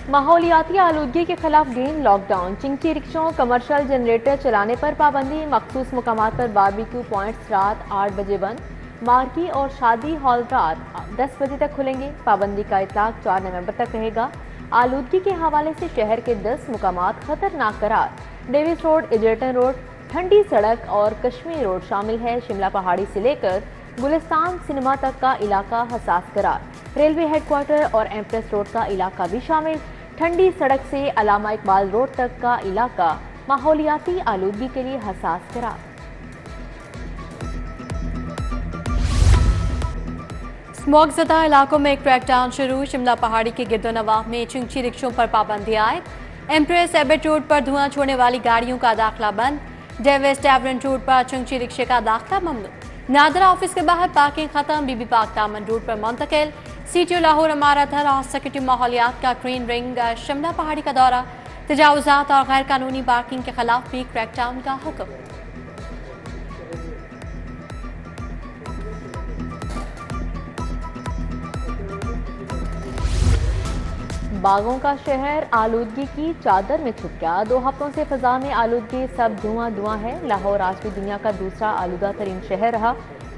माहौलियाती आलूदगी के खिलाफ ग्रीन लॉकडाउन, चिंची रिक्शों, कमर्शियल जनरेटर चलाने पर पाबंदी, मखसूस मुकामात पर बारबेक्यू पॉइंट्स रात 8 बजे बंद, मार्की और शादी हॉल रात 10 बजे तक खुलेंगे। पाबंदी का इतलाक 4 नवंबर तक रहेगा। आलूदगी के हवाले से शहर के 10 मुकामात खतरनाक करार, डेविस रोड, एजर्टन रोड, ठंडी सड़क और कश्मीर रोड शामिल है। शिमला पहाड़ी से लेकर गुलिस्तान सिनेमा तक का इलाका हसास करार, रेलवे हेडक्वार्टर और एम्प्रेस रोड का इलाका भी शामिल। ठंडी सड़क से अलामा इकबाल रोड तक का इलाका माहौलियाती आलूदगी के लिए हसास करार। स्मॉग ज़दा इलाकों में क्रैकडाउन शुरू, शिमला पहाड़ी के गिरदोनवाह में चिंची रिक्शों पर पाबंदी आयद, एम्प्रेस एबेट रोड पर धुआं छोड़ने वाली गाड़ियों का दाखिला बंद, डेविस टैवरन रोड पर चिंची रिक्शे का दाखिला ममनू, नादरा ऑफिस के बाहर पार्किंग खत्म, बीबी पाक दामन रोड पर मुंतकिल, सीटीओ लाहौर अमारत और सेक्रेटरी माहौलियात का ग्रीन रिंग शिमला पहाड़ी का दौरा, तजावुजात और गैर कानूनी पार्किंग के खिलाफ भी क्रैकडाउन का हुक्म। बागों का शहर आलूदगी की चादर में छुप गया। 2 हफ्तों से फजा में आलूदगी सब धुआं धुआं है। लाहौर आज भी दुनिया का दूसरा आलूदा तरीन शहर रहा।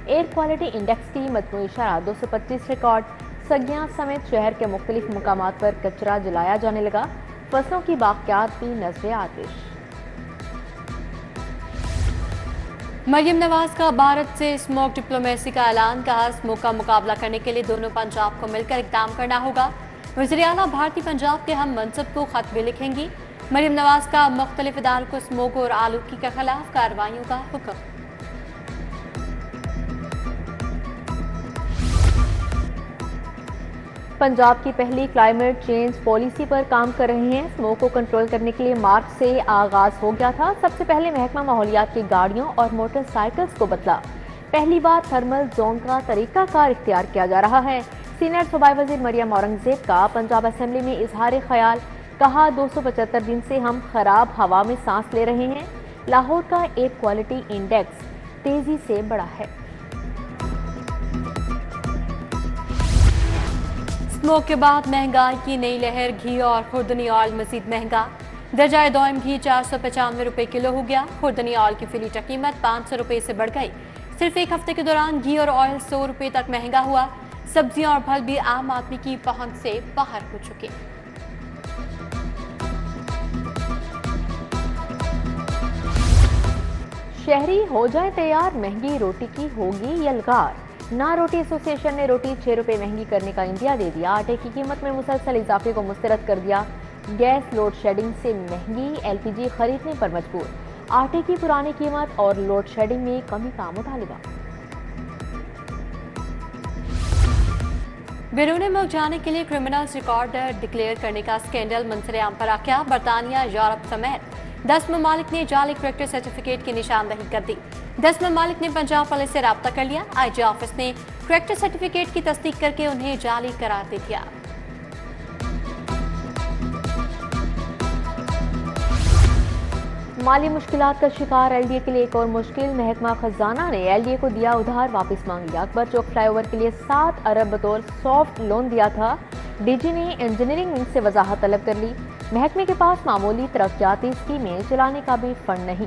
एयर क्वालिटी इंडेक्स की मजमूई शरह 225 रिकॉर्ड। सगियां समेत शहर के मुख्तलिफ मुकामात पर कचरा जलाया जाने लगा। फसलों की बाकियात भी नजरे आतिश। मरियम नवाज का भारत से स्मोक डिप्लोमेसी का ऐलान, कहा स्मोक का मुकाबला करने के लिए दोनों पंजाब को मिलकर इकदाम करना होगा। वज़ीर आला भारतीय पंजाब के हम मनसब को खत भी लिखेंगी। मरियम नवाज का मुख्तलिफ इदारों को स्मोक और आलूदगी के खिलाफ कार्रवाइयों का हुक्म। पंजाब की पहली क्लाइमेट चेंज पॉलिसी पर काम कर रहे हैं। स्मोक को कंट्रोल करने के लिए मार्च से आगाज हो गया था। सबसे पहले महकमा माहौलियात की गाड़ियों और मोटरसाइकिल्स को बदला। पहली बार थर्मल जोन का तरीकाकार इख्तियार किया जा रहा है। सीनियर सूबाई वजीर मरियम औरंगजेब का पंजाब असेंबली में इजहार ख्याल, कहा 275 दिन से हम खराब हवा में सांस ले रहे हैं। लाहौर का एयर क्वालिटी इंडेक्स तेजी से बढ़ा है। स्मोक के बाद महंगाई की नई लहर, घी और खुर्दनी ऑयल मजीद महंगा। दर्जाए दौइम घी 495 रुपए किलो हो गया। खुर्दनी ऑयल की फी लीटर कीमत 500 रुपए से बढ़ गई। सिर्फ एक हफ्ते के दौरान घी और ऑयल 100 रुपए तक महंगा हुआ। सब्जियां और फल भी आम आदमी की पहुंच से बाहर हो चुके। शहरी हो जाए तैयार, महंगी रोटी की होगी यलगार। ना रोटी एसोसिएशन ने रोटी 6 रुपए महंगी करने का इंदिया दे दिया। आटे की कीमत में मुसलसल इजाफे को मुस्तरद कर दिया। गैस लोड शेडिंग से महंगी, एलपीजी खरीदने पर मजबूर। आटे की पुरानी कीमत और लोड शेडिंग में कमी का मुतालिबा। बैरून मुल्क जाने के लिए क्रिमिनल्स रिकॉर्ड डिक्लेयर करने का स्कैंडल मंजर-ए-आम पर आ गया। बरतानिया, यूरोप समेत 10 ममालिक ने जाली करेक्टर सर्टिफिकेट की निशानदही कर दी। 10 ममालिक ने पंजाब पुलिस से राब्ता कर लिया। आईजी ऑफिस ने करेक्टर सर्टिफिकेट की तस्दीक करके उन्हें जाली करार दे दिया। माली मुश्किलात का शिकार एलडीए के लिए एक और मुश्किल। महकमा खजाना ने एलडीए को दिया उधार वापस मांग लिया। अकबर चौक फ्लाईओवर के लिए 7 अरब बतौर सॉफ्ट लोन दिया था। डीजी ने इंजीनियरिंग विंग से वजाहत तलब कर ली। महकमे के पास मामूली तरक्याती स्कीमें चलाने का भी फंड नहीं।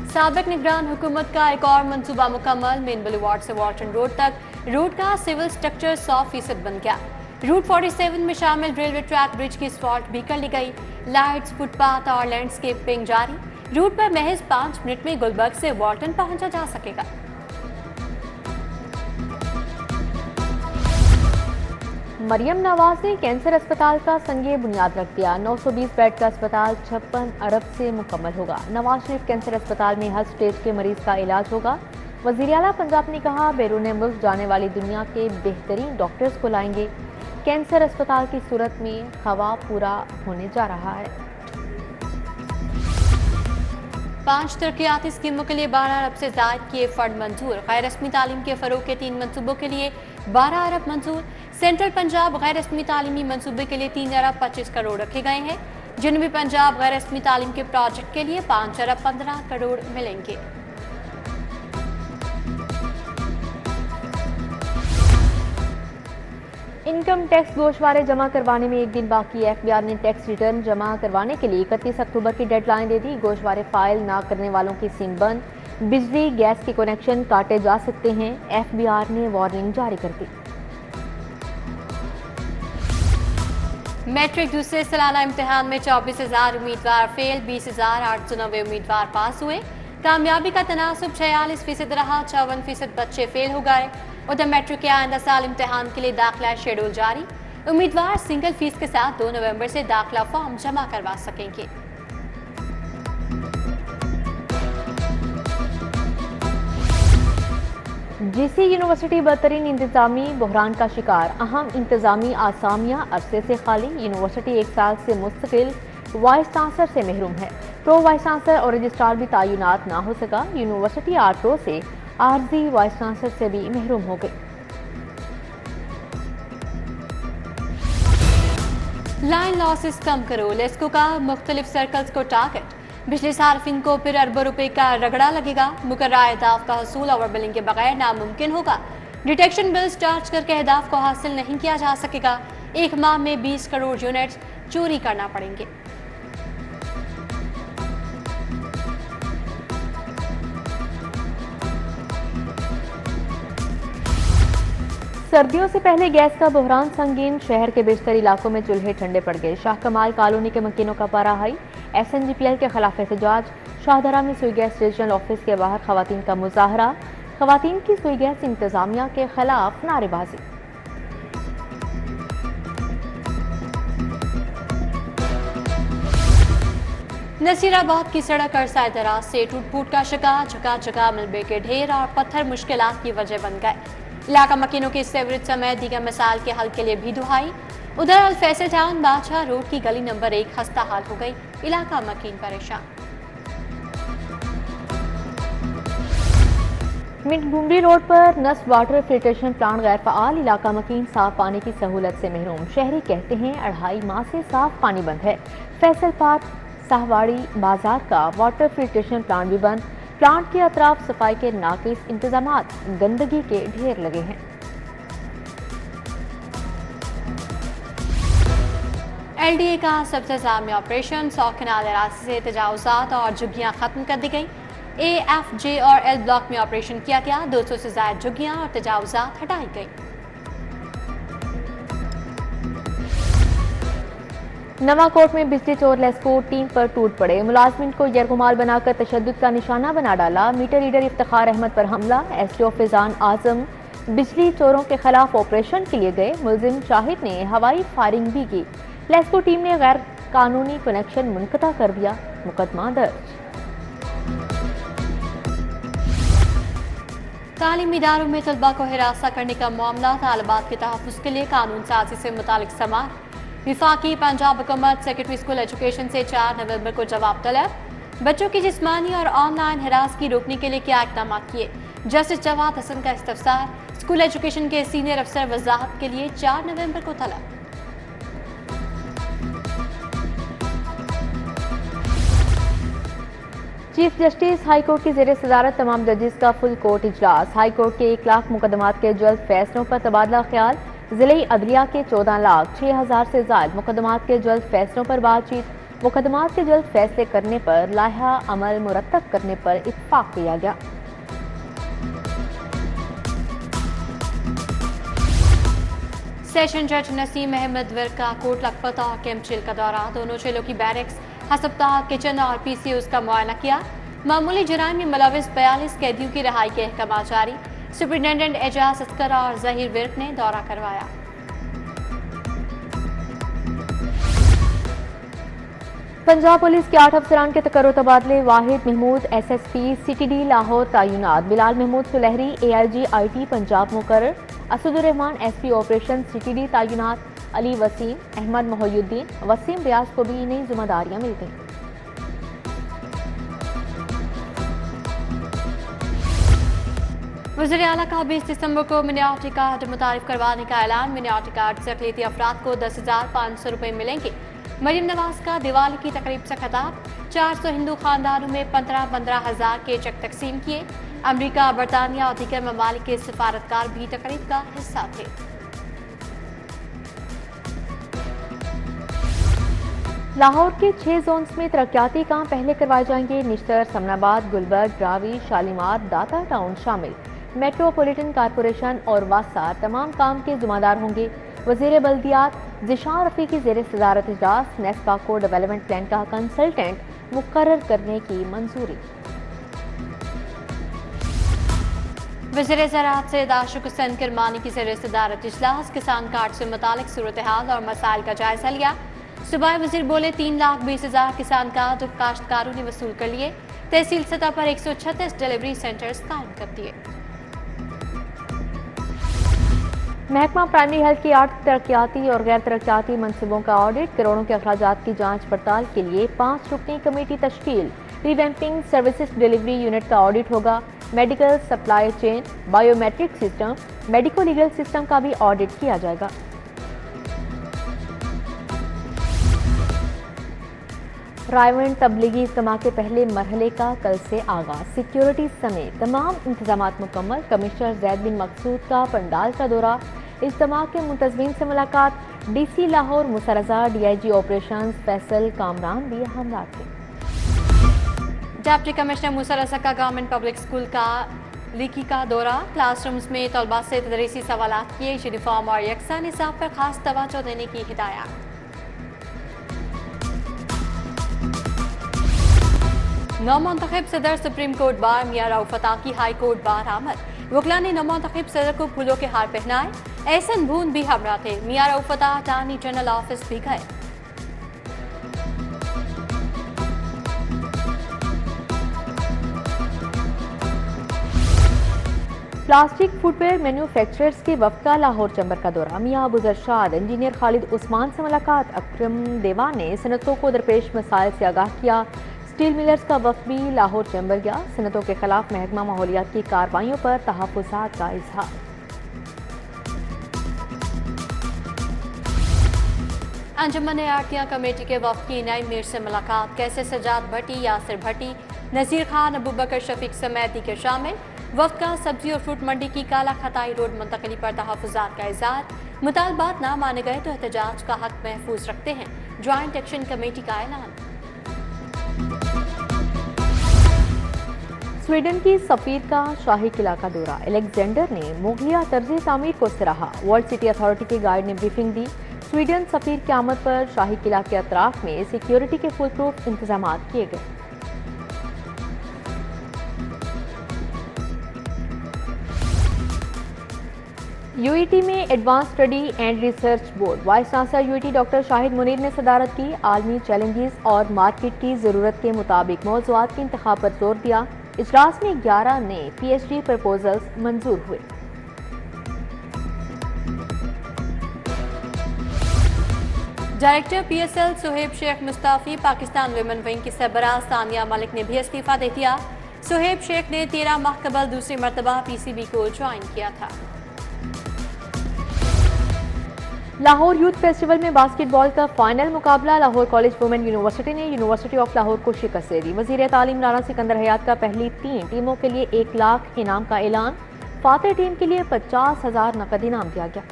साबिक निगरान हुकूमत का एक और मंसूबा मुकम्मल। मेन बुलेवार्ड से वाल्टन रोड तक रूट का सिविल स्ट्रक्चर 100% बन गया। रूट 47 में शामिल रेलवे ट्रैक ब्रिज की असफाल्ट भी कर ली गई। लाइट्स, फुटपाथ और लैंडस्केपिंग जारी। रूट पर महज 5 मिनट में गुलबर्ग से वाल्टन पहुंचा जा सकेगा। मरियम नवाज ने कैंसर अस्पताल का संगे बुनियाद रख दिया। 920 बेड का अस्पताल 56 अरब से मुकम्मल होगा। नवाज शरीफ कैंसर अस्पताल में हर स्टेज के मरीज का इलाज होगा। वज़ीर आला पंजाब ने कहा, बैरून मुल्क जाने वाली दुनिया के बेहतरीन डॉक्टर्स को लाएंगे। कैंसर अस्पताल की सूरत में खवा पूरा होने जा रहा है। 5 तरक्याती स्कीमों के लिए 12 अरब से ज़ायद किए फंड मंजूर। गैर रस्मी तालीम के फरोग के 3 मनसूबों के लिए 12 अरब मंजूर। सेंट्रल पंजाब गैर रस्मी तालीमी मनसूबे के लिए 3 अरब 25 करोड़ रखे गए हैं। जनूबी पंजाब गैर रस्मी तालीम के प्रोजेक्ट के लिए 5 अरब 15 करोड़ मिलेंगे। इनकम टैक्स गोशवारे जमा करवाने में एक दिन बाकी। एफबीआर ने टैक्स रिटर्न जमा करवाने के लिए 31 अक्टूबर की डेडलाइन दे दी। गोशवारे फाइल ना करने वालों की सिम बंद, बिजली गैस के कनेक्शन काटे जा सकते हैं। एफबीआर ने वार्निंग जारी कर दी। मैट्रिक दूसरे सालाना इम्तिहान में 24,000 उम्मीदवार फेल, 20,890 उम्मीदवार पास हुए। कामयाबी का तनासुब 46% रहा, 54% बच्चे फेल हो गए। उधर मैट्रिक के आइंदा साल इम्तिहान के लिए दाखिला शेड्यूल जारी। उम्मीदवार सिंगल फीस के साथ 2 नवंबर से दाखिला फॉर्म जमा करवा सकेंगे। जीसी यूनिवर्सिटी बदतरीन इंतजामी बहरान का शिकार, अहम इंतजामी आसामियां अरसे से खाली। यूनिवर्सिटी 1 साल से मुस्तकिल वाइस चांसलर से महरूम है। प्रो वाइस चांसलर और रजिस्ट्रार भी तैनात ना हो सका। यूनिवर्सिटी आरप्रो से आरजी वाइस चांसलर से भी महरूम हो गई। लाइन लॉसेस कम करो, लेस्को का मुख्तलिफ सर्कल्स को टारगेट। बिजली सार्फिन को फिर अरबों रुपए का रगड़ा लगेगा। मुकर्ररा अहदाफ का हसूल ओवर बिलिंग के बगैर नामुमकिन होगा। डिटेक्शन बिल्स चार्ज करके अहदाफ को हासिल नहीं किया जा सकेगा। एक माह में 20 करोड़ यूनिट्स चोरी करना पड़ेंगे। सर्दियों से पहले गैस का बहरान संगीन, शहर के बेशतर इलाकों में चूल्हे ठंडे पड़ गए। शाह कमाल कॉलोनी के मकीनों का पारा हाई। SNGPL के खिलाफ एहतजाज। शाहदरा में सुई गैस रीजनल ऑफिस के बाहर खवातीन का मुजाहरा। खवातीन की सुई गैस इंतजामिया के खिलाफ नारेबाजी। नसीराबाद की सड़क अरसा दराज से टूट फूट का शिकार, जगह जगह मलबे के ढेर और पत्थर मुश्किलात की वजह बन गए। इलाका मकीनों की सेवरेज समेत दीगर मसाइल के हल के लिए भी दुहाई। उधर अल-फैसल टाउन बादशाह रोड की गली नंबर 1 खस्ता हाल हो गई। इलाका मकीन परेशान। मिंटगुमरी रोड पर नस्ब वाटर फिल्ट्रेशन प्लांट गैर फ़ाल। इलाका मकीन साफ पानी की सहूलत से महरूम। शहरी कहते हैं 2.5 माह से साफ पानी बंद है। फैसल पार्क साहवाड़ी बाजार का वाटर फिल्ट्रेशन प्लांट भी बंद। प्लांट के अतराफ सफाई के नाकिस इंतजामात, गंदगी के ढेर लगे हैं। LDA का सबसे जामी ऑपरेशन, 100 कनाल अराजी से तजावुजात और झुग्गियां खत्म कर दी गई। AFJ और L ब्लॉक में ऑपरेशन किया गया। 200 से ज्यादा झुग्गियां और तजावुजात हटाई गई। नवाकोट में बिजली चोर लेस्को टीम पर टूट पड़े। मुलाजमिन को यरगुमाल बनाकर तशद्दुद का निशाना बना डाला। मीटर रीडर इफ्तिखार अहमद पर हमला। SDO फैजान आजम बिजली चोरों के खिलाफ ऑपरेशन के लिए गए। मुलजिम शाहिद ने हवाई फायरिंग भी की। लेस्को टीम ने गैर कानूनी कनेक्शन मुनक़ता कर दिया। मुकदमा दर्ज। तालीमी इदारों में तलबा को हिरासा करने का मामला, तालिबात के तहफ़्फ़ुज़ के लिए कानून साजी से मुतालिक समाअत। विफाकी पंजाब हुकूमत सेकेंडरी स्कूल एजुकेशन से 4 नवंबर को जवाब तलब। बच्चों की जिस्मानी और ऑनलाइन हिरासगी रोकने के लिए क्या इक़दाम किए। जस्टिस जवाद हसन का इस्तफसार। स्कूल एजुकेशन के सीनियर अफसर वजाहत के लिए 4 नवंबर को तलब। चीफ जस्टिस हाई कोर्ट की ज़ेर सदारत तमाम जजेस का फुल कोर्ट इजलास। हाई कोर्ट के 1 लाख मुकदमात के जल्द फैसलों पर तबादला ख्याल। ज़िले अदलिया के 14,06,000 से ज़ायद मुकदमात के जल्द फैसलों पर बातचीत। मुकदमात के जल्द फैसले करने पर लाइहा अमल मुरतब करने पर इत्तफाक किया गया। सेशन जज नसीम अहमद विर्क का कोट लखपत और कैंप जेल का दौरा। दोनों जेलों की बैरक्स, हस्पताल, किचन और PCOs का मुआयना किया। मामूली जुराइम में मुलविस 42 कैदियों की रिहाई के अहकाम जारी। सुपरिटेंडेंट एजाज अस्कर और जहीर विर्क ने दौरा करवाया। पंजाब पुलिस के 8 अफसरान के तकर्रो तबादले। वाहिद महमूद SSP CTD लाहौर तैनात। बिलाल महमूद सुलहरी AIG IT पंजाब मुकर्रर। असदुर्रहमान SP ऑपरेशन CTD तैनात। अली वसीम, अहमद मोहयुद्दीन, वसीम रियाज को भी नई जिम्मेदारियां मिल गईं। वज़ीर आला का 20 दिसंबर को मिनियाटी कार्ड मुतारिफ करवाने का ऐलान। मिनियाटी कार्ड से अक़लियती अफराद को 10,500 रुपये मिलेंगे। मरीम नवाज का दिवाली की तकरीब से खिताब। 400 हिंदू खानदानों में 15,000 के चेक तकसीम किए। अमरीका, बरतानिया और दीगर ममालिक के सिफारतकार भी तकरीब का हिस्सा थे। लाहौर के 6 जोन्स में तरक्याती काम पहले करवाए जाएंगे। निश्तर, समनाबाद, गुलबर्ग, रावी, शालीमार, दाता टाउन शामिल। मेट्रोपॉलिटन कॉरपोरेशन और वासा तमाम काम के जिम्मेदार होंगे। वज़ीर बल्दियात ज़िशान रफ़ी की ज़ेर सदारत इजलास। नेस्पा को डेवलपमेंट प्लान का कंसल्टेंट मुकर्रर करने की मंजूरी। वज़ीर ज़राअत सैयद आशिक़ हुसैन किरमानी की ज़ेर सदारत इजलास। किसान कार्ड से मुतालिक सूरत हाल और मसाइल का जायजा लिया। सूबाई वज़ीर बोले 3,20,000 किसान कार्ड काश्तकारों ने वसूल कर लिए। तहसील सतह पर 136 डिलीवरी सेंटर्स कायम कर दिए। महकमा प्राइमरी हेल्थ की 8 तरक्याती और गैर तरक्याती मनसूबों का ऑडिट। करोड़ों के अखराजात की जांच पड़ताल के लिए 5 रुकनी कमेटी तश्कील। रिवैम्पिंग सर्विसेज डिलीवरी यूनिट का ऑडिट होगा। Medical supply chain, biometric system, medico legal system का भी ऑडिट किया जाएगा। रायवन तबलीगी इज्तिमा के पहले मरहले का कल से आगाज। सिक्योरिटी समेत तमाम इंतजामात मुकम्मल। कमिश्नर जैद बिन मकसूद का पंडाल का दौरा। इज्तिमा के मुंतज़मीन से मुलाकात। DC लाहौर मुसा रज़ा, DIG ऑपरेशंस फैसल कामरान भी हमला थे। डिप्टी कमिश्नर मुसा रज़ा का गवर्नमेंट पब्लिक स्कूल का लीकी का दौरा। क्लासरूम्स में तलबा से तदरीसी सवालात किए। यूनिफॉर्म और यकसा निसाब पर खास तवज्जो देने की हिदायत। नौमुंतखब सदर सुप्रीम कोर्ट बार मियां रऊफ़त की हाई कोर्ट बार आमद। वकला ने नौमुंतखब सदर को फूलों के हार पहनाए। एहसन बून भी हमरा थे। मियां रऊफ़त अटॉर्नी जनरल ऑफिस भी गए। प्लास्टिक फुटवेयर मैन्युफैक्चरर्स के वफ्द का लाहौर चैम्बर का दौरा। मियां अबू जरशाद, इंजीनियर खालिद उस्मान से मुलाकात। अकरम देवा ने सनतों को दरपेश मसाइल से आगाह किया। स्टील मिलर्स का वफ्द भी लाहौर चैम्बर गया। सनतों के खिलाफ महकमा माहौलियात की कार्रवाइयों पर तहफ़्फ़ुज़ात का इजहार। अंजुमन आरतियां कमेटी के वफ्द की नई मीर से मुलाकात। कैसे सजाद भट्टी, यासिर भट्टी, नज़ीर खान, अबूबकर शफीक समेत दीगर शामिल। वफ्द का सब्जी और फ्रूट मंडी की काला खताई रोड मुंतकली पर तहफ़्फ़ुज़ात का इजहार। मुतालबात ना माने गए तो एहतजाज का हक महफूज रखते हैं। ज्वाइंट एक्शन कमेटी का ऐलान। स्वीडन की सफीर का शाही किला का दौरा। अलेक्जेंडर ने मुगलिया तर्ज तामीर को सराहा। वर्ल्ड सिटी अथॉरिटी के गाइड ने ब्रीफिंग दी। स्वीडन सफीर की आमद पर शाही किला के अतराफ में सिक्योरिटी के फुल प्रूफ इंतजाम किए गए। UET में advance study and research board vice chancellor UET doctor Shahid Munir ने सदारत की। आलमी चैलेंजेस और मार्केट की ज़रूरत के मुताबिक मौज़ूआत के इंतखाब पर जोर दिया। इजलास में 11 नए PhD प्रपोजल्स मंजूर हुए। Director PSL Suhaib Sheikh Mustafi. Pakistan women wing की सरबराह सानिया मलिक ने भी इस्तीफा दे दिया। सुहेब शेख ने 13 माह कबल दूसरी मरतबा PCB को ज्वाइन किया था। लाहौर यूथ फेस्टिवल में बास्केटबॉल का फाइनल मुकाबला। लाहौर कॉलेज वुमेन यूनिवर्सिटी ने यूनिवर्सिटी ऑफ लाहौर को शिकस्त दे दी। वज़ीर तालीम राना सिकंदर हयात का पहली 3 टीमों के लिए 1 लाख इनाम का ऐलान। फातेह टीम के लिए 50,000 नकद इनाम दिया गया।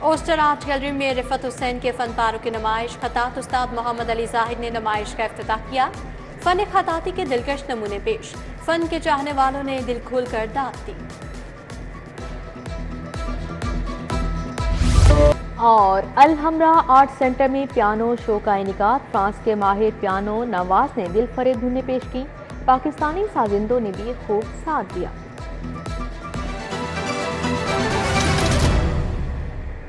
ओस्टर आर्ट गैलरी में रिफत हुसैन के फन पारों की नुमाइश। खतात उस्ताद मोहम्मद अली जाहिद ने नुमाइश का इफ्तिताह किया। फन खताती के दिलकश नमूने पेश। फन के चाहने वालों ने दिल खोल कर दाद दी। और अल हमरा आर्ट सेंटर में पियानो शो का इनेकाद। फ्रांस के माहिर पियानो नवाज ने दिल फरेब धुनें पेश की। पाकिस्तानी साजिंदों ने भी खूब साथ दिया।